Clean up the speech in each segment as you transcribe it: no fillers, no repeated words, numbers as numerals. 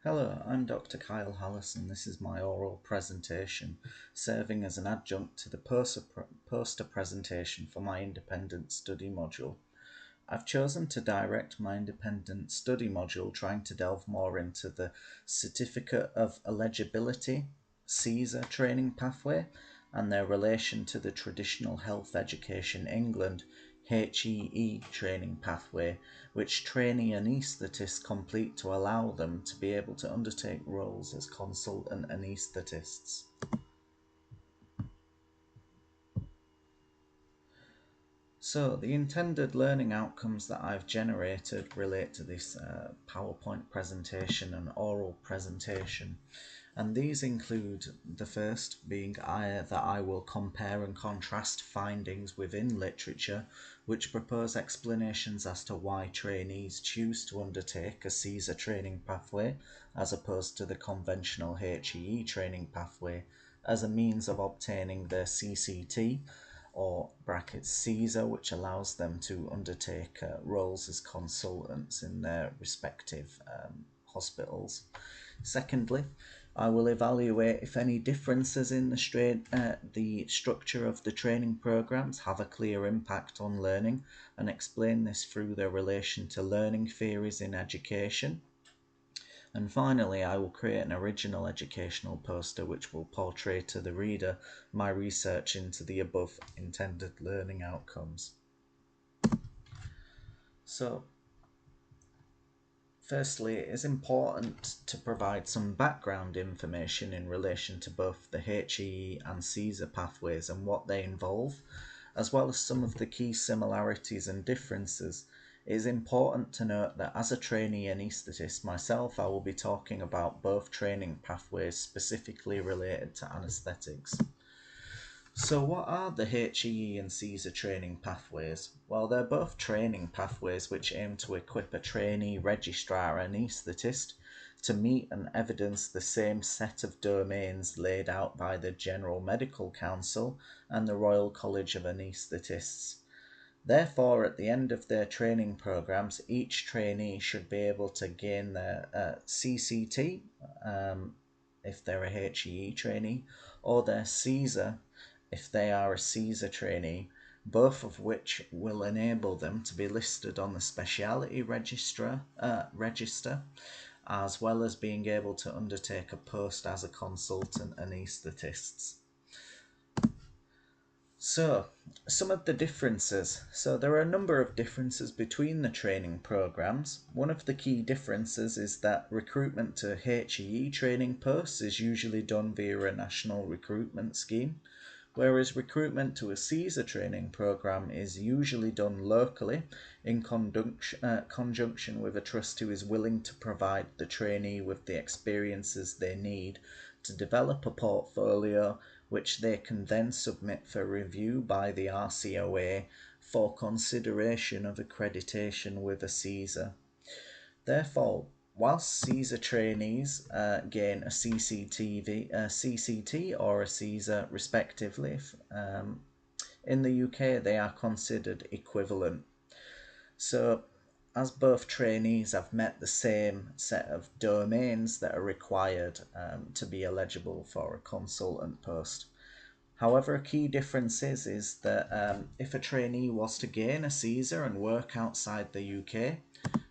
Hello, I'm Dr. Kyle Hallis and this is my oral presentation serving as an adjunct to the poster presentation for my independent study module. I've chosen to direct my independent study module trying to delve more into the Certificate of Eligibility CESR training pathway and their relation to the Traditional Health Education England HEE training pathway, which trainee anaesthetists complete to allow them to be able to undertake roles as consultant anaesthetists. So the intended learning outcomes that I've generated relate to this PowerPoint presentation and oral presentation. And these include the first being that I will compare and contrast findings within literature which propose explanations as to why trainees choose to undertake a CESR training pathway as opposed to the conventional HEE training pathway as a means of obtaining their CCT or CESR, which allows them to undertake roles as consultants in their respective hospitals. Secondly, I will evaluate if any differences in the structure of the training programs have a clear impact on learning and explain this through their relation to learning theories in education. And finally, I will create an original educational poster which will portray to the reader my research into the above intended learning outcomes. So, firstly, it is important to provide some background information in relation to both the HEE and CESR pathways and what they involve, as well as some of the key similarities and differences. It is important to note that as a trainee anaesthetist myself, I will be talking about both training pathways specifically related to anaesthetics. So what are the HEE and CESR training pathways? Well, they're both training pathways which aim to equip a trainee registrar anaesthetist to meet and evidence the same set of domains laid out by the General Medical Council and the Royal College of Anaesthetists. Therefore, at the end of their training programs, each trainee should be able to gain their CCT if they're a HEE trainee, or their CESR if they are a CESR trainee, both of which will enable them to be listed on the speciality register, as well as being able to undertake a post as a consultant anaesthetists. So, some of the differences. So there are a number of differences between the training programs. One of the key differences is that recruitment to HEE training posts is usually done via a national recruitment scheme, whereas recruitment to a CESR training program is usually done locally in conjunction with a trust who is willing to provide the trainee with the experiences they need to develop a portfolio which they can then submit for review by the RCOA for consideration of accreditation with a CESR. Therefore, whilst CESR trainees gain a CCT or a CESR respectively, in the UK they are considered equivalent. So, as both trainees have met the same set of domains that are required to be eligible for a consultant post. However, a key difference is that if a trainee was to gain a CESR and work outside the UK,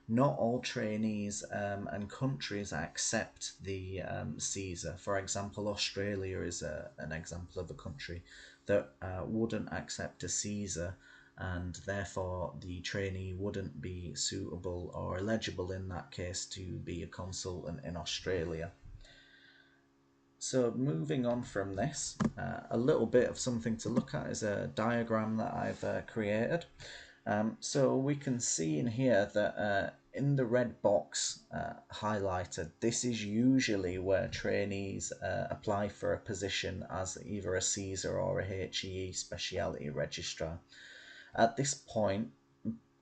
not all trainees and countries accept the CESR. For example, Australia is an example of a country that wouldn't accept a CESR, and therefore the trainee wouldn't be suitable or eligible in that case to be a consultant in Australia. So moving on from this, a little bit of something to look at is a diagram that I've created. So we can see in here that in the red box highlighted, this is usually where trainees apply for a position as either a CESR or a HEE speciality registrar. At this point,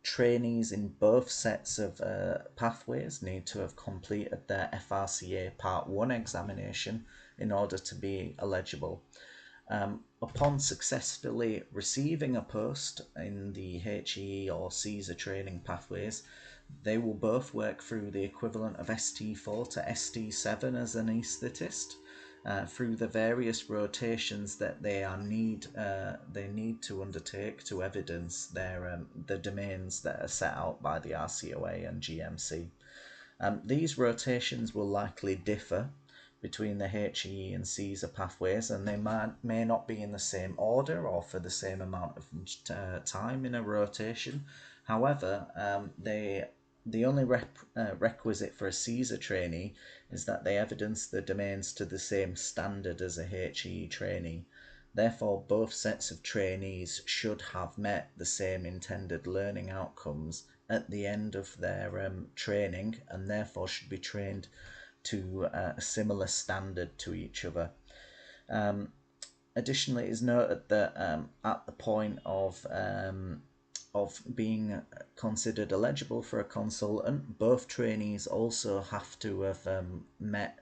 trainees in both sets of pathways need to have completed their FRCA Part 1 examination in order to be eligible. Upon successfully receiving a post in the HEE or CESR training pathways, They will both work through the equivalent of ST4 to ST7 as an anaesthetist, through the various rotations that they need to undertake to evidence the domains that are set out by the RCOA and GMC. These rotations will likely differ between the HEE and CESR pathways, and they may not be in the same order or for the same amount of time in a rotation. However, the only requisite for a CESR trainee is that they evidence the domains to the same standard as a HEE trainee. Therefore, both sets of trainees should have met the same intended learning outcomes at the end of their training, and therefore should be trained to a similar standard to each other. Additionally, it is noted that at the point of being considered eligible for a consultant, both trainees also have to have met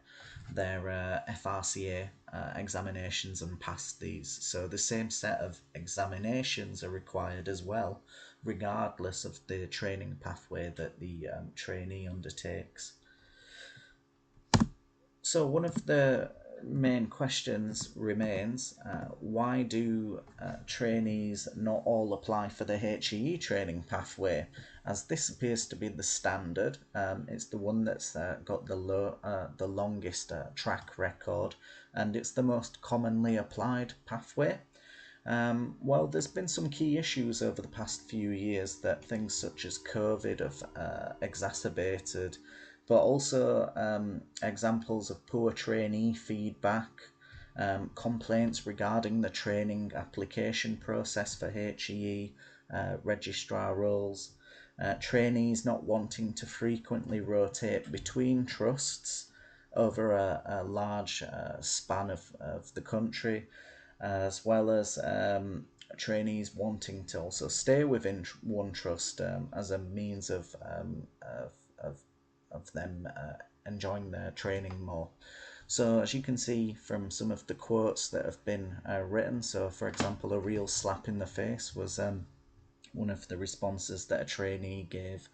their FRCA examinations and passed these. So the same set of examinations are required as well, regardless of the training pathway that the trainee undertakes. So one of the main questions remains, why do trainees not all apply for the HEE training pathway, as this appears to be the standard. It's the one that's got the longest track record, and it's the most commonly applied pathway. Well, there's been some key issues over the past few years that things such as COVID have exacerbated, but also examples of poor trainee feedback, complaints regarding the training application process for HEE, registrar roles, trainees not wanting to frequently rotate between trusts over a large span of the country, as well as trainees wanting to also stay within one trust as a means of them enjoying their training more. So as you can see from some of the quotes that have been written, so for example, a real slap in the face was one of the responses that a trainee gave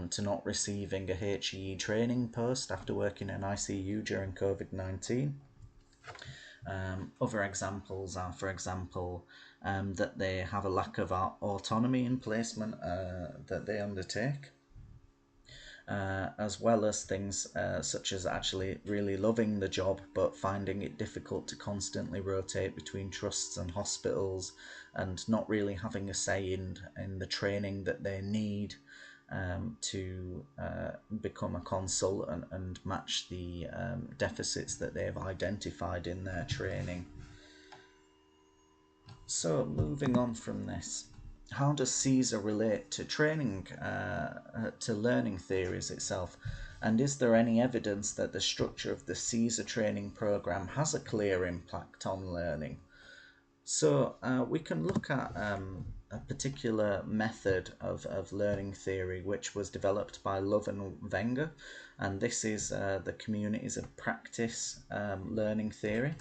to not receiving a HEE training post after working in ICU during COVID-19. Other examples are, for example, that they have a lack of autonomy in placement that they undertake, as well as things such as actually really loving the job but finding it difficult to constantly rotate between trusts and hospitals, and not really having a say in the training that they need to become a consultant and match the deficits that they've identified in their training. So moving on from this, how does CESR relate to training, to learning theories itself? And is there any evidence that the structure of the CESR training program has a clear impact on learning? So we can look at a particular method of learning theory which was developed by Love and Wenger, and this is the communities of practice learning theory.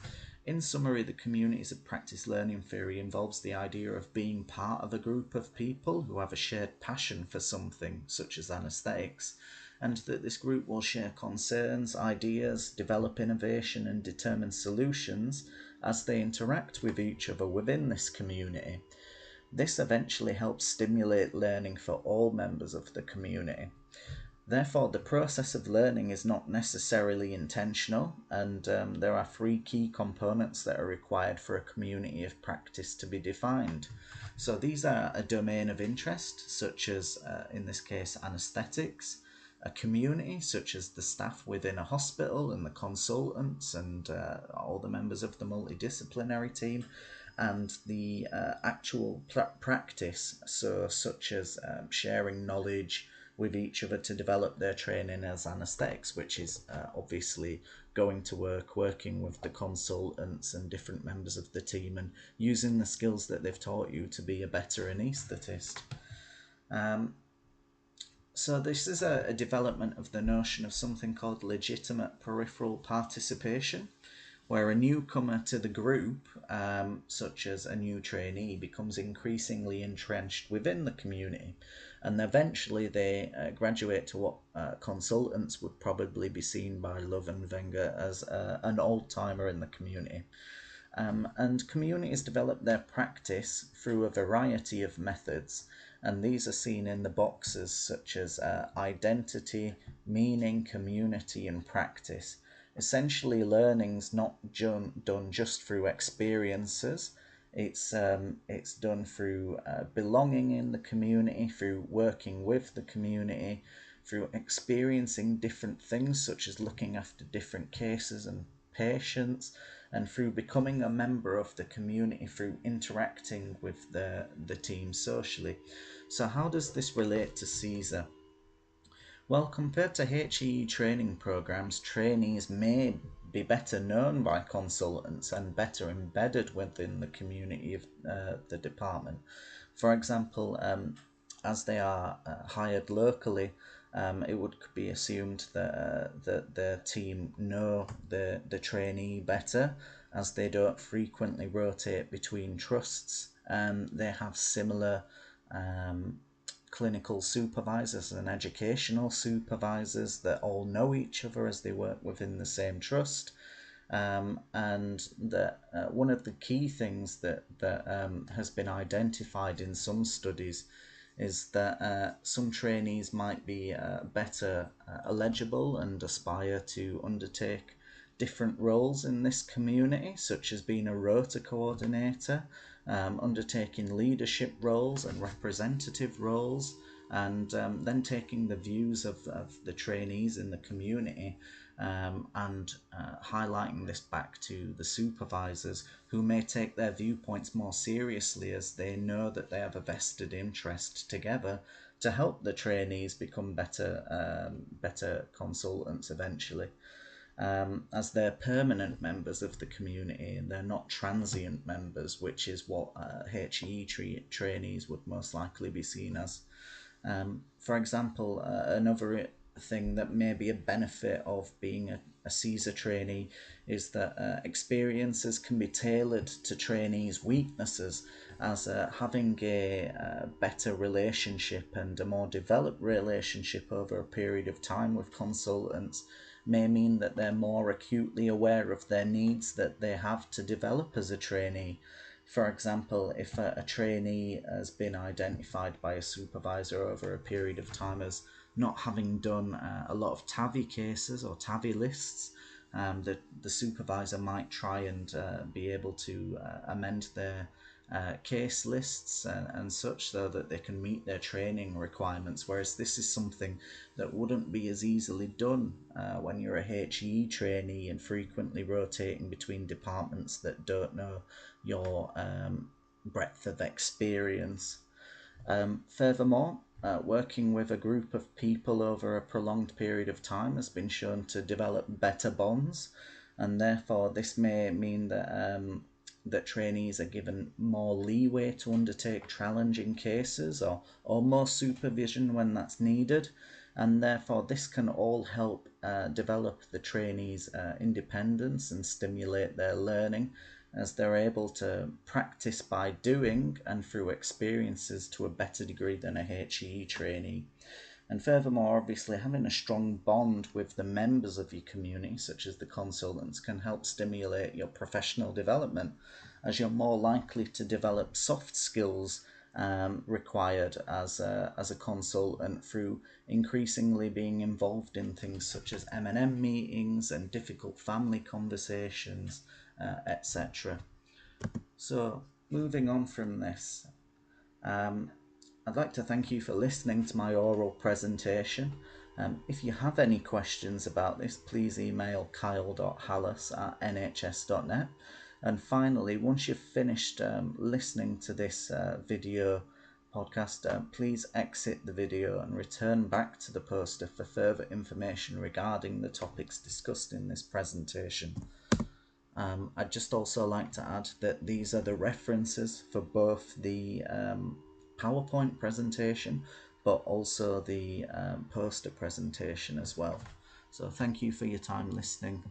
In summary, the communities of practice learning theory involves the idea of being part of a group of people who have a shared passion for something, such as anaesthetics, and that this group will share concerns, ideas, develop innovation and determine solutions as they interact with each other within this community. This eventually helps stimulate learning for all members of the community. Therefore, the process of learning is not necessarily intentional, and there are three key components that are required for a community of practice to be defined. So these are a domain of interest, such as, in this case, anaesthetics, a community, such as the staff within a hospital and the consultants and all the members of the multidisciplinary team, and the actual practice, so such as sharing knowledge with each other to develop their training as anaesthetics, which is obviously going to work, working with the consultants and different members of the team and using the skills that they've taught you to be a better anaesthetist. So this is a development of the notion of something called legitimate peripheral participation, where a newcomer to the group, such as a new trainee, becomes increasingly entrenched within the community. and eventually they graduate to what consultants would probably be seen by Love and Wenger as an old-timer in the community. And communities develop their practice through a variety of methods, and these are seen in the boxes such as identity, meaning, community, and practice. Essentially, learning's not done just through experiences. It's done through belonging in the community, through working with the community, through experiencing different things such as looking after different cases and patients, and through becoming a member of the community through interacting with the team socially. So how does this relate to CESR? Well, compared to HEE training programs, trainees may be better known by consultants and better embedded within the community of the department. For example, as they are hired locally, it would be assumed that the team know the trainee better, as they don't frequently rotate between trusts. They have similar clinical supervisors and educational supervisors that all know each other as they work within the same trust. And that one of the key things that has been identified in some studies is that some trainees might be better eligible and aspire to undertake different roles in this community, such as being a rota coordinator, undertaking leadership roles and representative roles, and then taking the views of the trainees in the community and highlighting this back to the supervisors, who may take their viewpoints more seriously as they know that they have a vested interest together to help the trainees become better consultants eventually. As they're permanent members of the community and they're not transient members, which is what HE trainees would most likely be seen as. For example, another thing that may be a benefit of being a CESR trainee is that experiences can be tailored to trainees' weaknesses, as having a better relationship and a more developed relationship over a period of time with consultants may mean that they're more acutely aware of their needs that they have to develop as a trainee. For example, if a trainee has been identified by a supervisor over a period of time as not having done a lot of TAVI cases or TAVI lists, the supervisor might try and be able to amend their case lists and such, so that they can meet their training requirements, whereas this is something that wouldn't be as easily done when you're a HE trainee and frequently rotating between departments that don't know your breadth of experience. Furthermore, working with a group of people over a prolonged period of time has been shown to develop better bonds, and therefore this may mean that trainees are given more leeway to undertake challenging cases or more supervision when that's needed, and therefore this can all help develop the trainees' independence and stimulate their learning, as they're able to practice by doing and through experiences to a better degree than a HE trainee. And furthermore, obviously, having a strong bond with the members of your community, such as the consultants, can help stimulate your professional development, as you're more likely to develop soft skills required as a consultant through increasingly being involved in things such as M&M meetings and difficult family conversations, etc. So, moving on from this, I'd like to thank you for listening to my oral presentation. If you have any questions about this, please email kyle.hallis@nhs.net. And finally, once you've finished listening to this video podcast, please exit the video and return back to the poster for further information regarding the topics discussed in this presentation. I'd just also like to add that these are the references for both the PowerPoint presentation, but also the poster presentation as well. So thank you for your time listening.